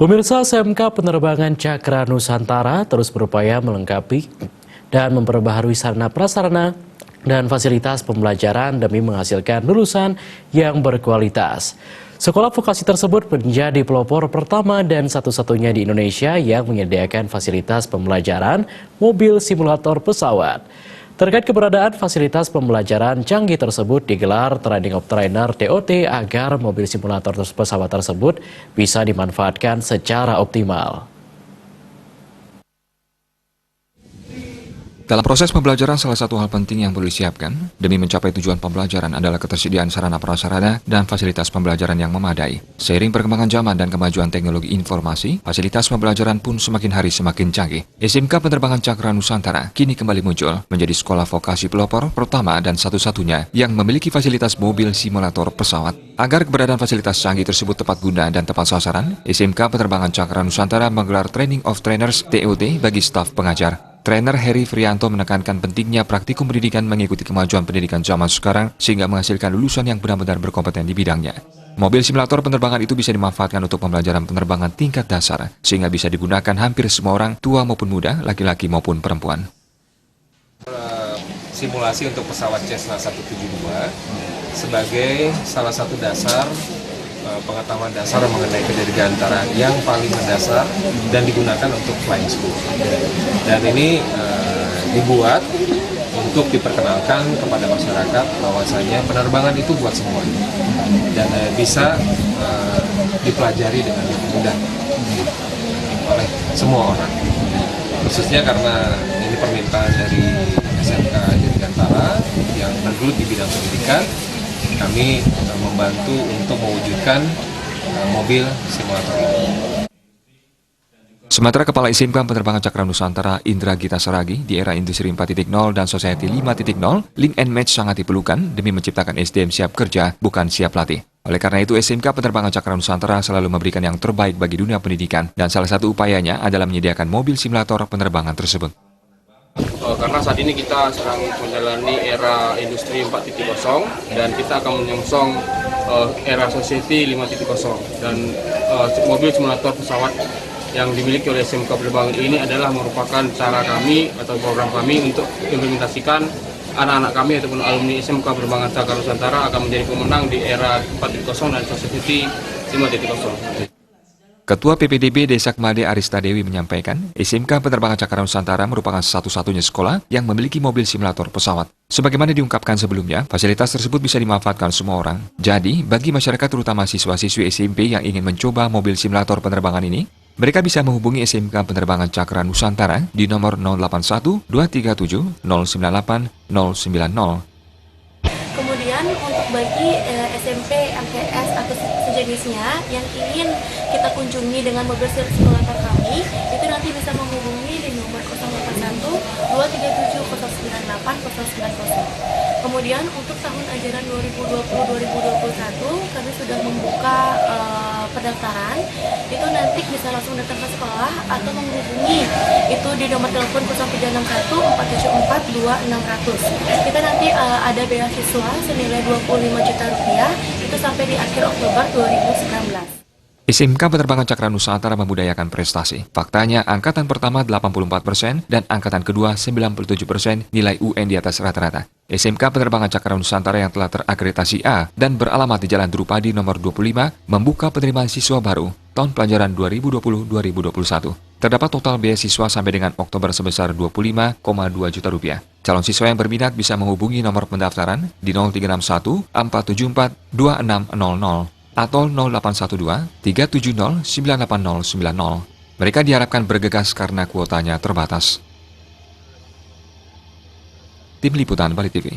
Pemirsa, SMK Penerbangan Cakra Nusantara terus berupaya melengkapi dan memperbaharui sarana prasarana dan fasilitas pembelajaran demi menghasilkan lulusan yang berkualitas. Sekolah vokasi tersebut menjadi pelopor pertama dan satu-satunya di Indonesia yang menyediakan fasilitas pembelajaran mobil simulator pesawat. Terkait keberadaan fasilitas pembelajaran canggih tersebut digelar Training of Trainer TOT agar mobil simulator pesawat tersebut bisa dimanfaatkan secara optimal. Dalam proses pembelajaran, salah satu hal penting yang perlu disiapkan demi mencapai tujuan pembelajaran adalah ketersediaan sarana prasarana dan fasilitas pembelajaran yang memadai. Seiring perkembangan zaman dan kemajuan teknologi informasi, fasilitas pembelajaran pun semakin hari semakin canggih. SMK Penerbangan Cakra Nusantara kini kembali muncul menjadi sekolah vokasi pelopor pertama dan satu-satunya yang memiliki fasilitas mobil simulator pesawat. Agar keberadaan fasilitas canggih tersebut tepat guna dan tepat sasaran, SMK Penerbangan Cakra Nusantara menggelar Training of Trainers TOT bagi staf pengajar. Trainer Heri Frianto menekankan pentingnya praktikum pendidikan mengikuti kemajuan pendidikan zaman sekarang sehingga menghasilkan lulusan yang benar-benar berkompeten di bidangnya. Mobil simulator penerbangan itu bisa dimanfaatkan untuk pembelajaran penerbangan tingkat dasar sehingga bisa digunakan hampir semua orang, tua maupun muda, laki-laki maupun perempuan. Simulasi untuk pesawat Cessna 172 sebagai salah satu dasar pengetahuan dasar mengenai kedirgantara yang paling mendasar dan digunakan untuk flying school. Dan ini dibuat untuk diperkenalkan kepada masyarakat bahwasanya penerbangan itu buat semuanya dan bisa dipelajari dengan mudah oleh semua orang. Khususnya karena ini permintaan dari SMK Dirgantara yang bergelut di bidang pendidikan, kami membantu untuk mewujudkan mobil simulator ini. Sementara Kepala SMK Penerbangan Cakra Nusantara Indra Gita Saragi di era Industri 4.0 dan Society 5.0, link and match sangat diperlukan demi menciptakan SDM siap kerja, bukan siap latih. Oleh karena itu, SMK Penerbangan Cakra Nusantara selalu memberikan yang terbaik bagi dunia pendidikan, dan salah satu upayanya adalah menyediakan mobil simulator penerbangan tersebut. Karena saat ini kita sedang menjalani era industri 4.0 dan kita akan menyongsong era society 5.0 dan mobil simulator pesawat yang dimiliki oleh SMK Penerbangan ini adalah merupakan cara kami atau program kami untuk implementasikan anak-anak kami ataupun alumni SMK Penerbangan Cakra Nusantara akan menjadi pemenang di era 4.0 dan society 5.0. Ketua PPDB Desak Made Arista Dewi menyampaikan, SMK Penerbangan Cakra Nusantara merupakan satu-satunya sekolah yang memiliki mobil simulator pesawat. Sebagaimana diungkapkan sebelumnya, fasilitas tersebut bisa dimanfaatkan semua orang. Jadi, bagi masyarakat terutama siswa-siswi SMP yang ingin mencoba mobil simulator penerbangan ini, mereka bisa menghubungi SMK Penerbangan Cakra Nusantara di nomor 081 237 098 090. Kemudian untuk bagi SMP, MTS atau sejenisnya yang ingin kita kunjungi dengan mobil simulator kami, itu nanti bisa menghubungi di nomor 081 237 098 090. Kemudian untuk tahun ajaran 2020-2021 kami sudah membuka pendaftaran. Itu nanti bisa langsung datang ke sekolah atau menghubungi itu di nomor telepon 0361 474 2600. Kita nanti ada beasiswa senilai 25 juta rupiah itu sampai di akhir Oktober 2019. SMK Penerbangan Cakra Nusantara membudayakan prestasi. Faktanya, angkatan pertama 84% dan angkatan kedua 97% nilai UN di atas rata-rata. SMK Penerbangan Cakra Nusantara yang telah terakreditasi A dan beralamat di Jalan Drupadi nomor 25 membuka penerimaan siswa baru tahun pelajaran 2020-2021. Terdapat total beasiswa sampai dengan Oktober sebesar 25,2 juta rupiah. Calon siswa yang berminat bisa menghubungi nomor pendaftaran di 0361 474 2600. Atau 0812 370 98090. Mereka diharapkan bergegas karena kuotanya terbatas. Tim Liputan Bali TV.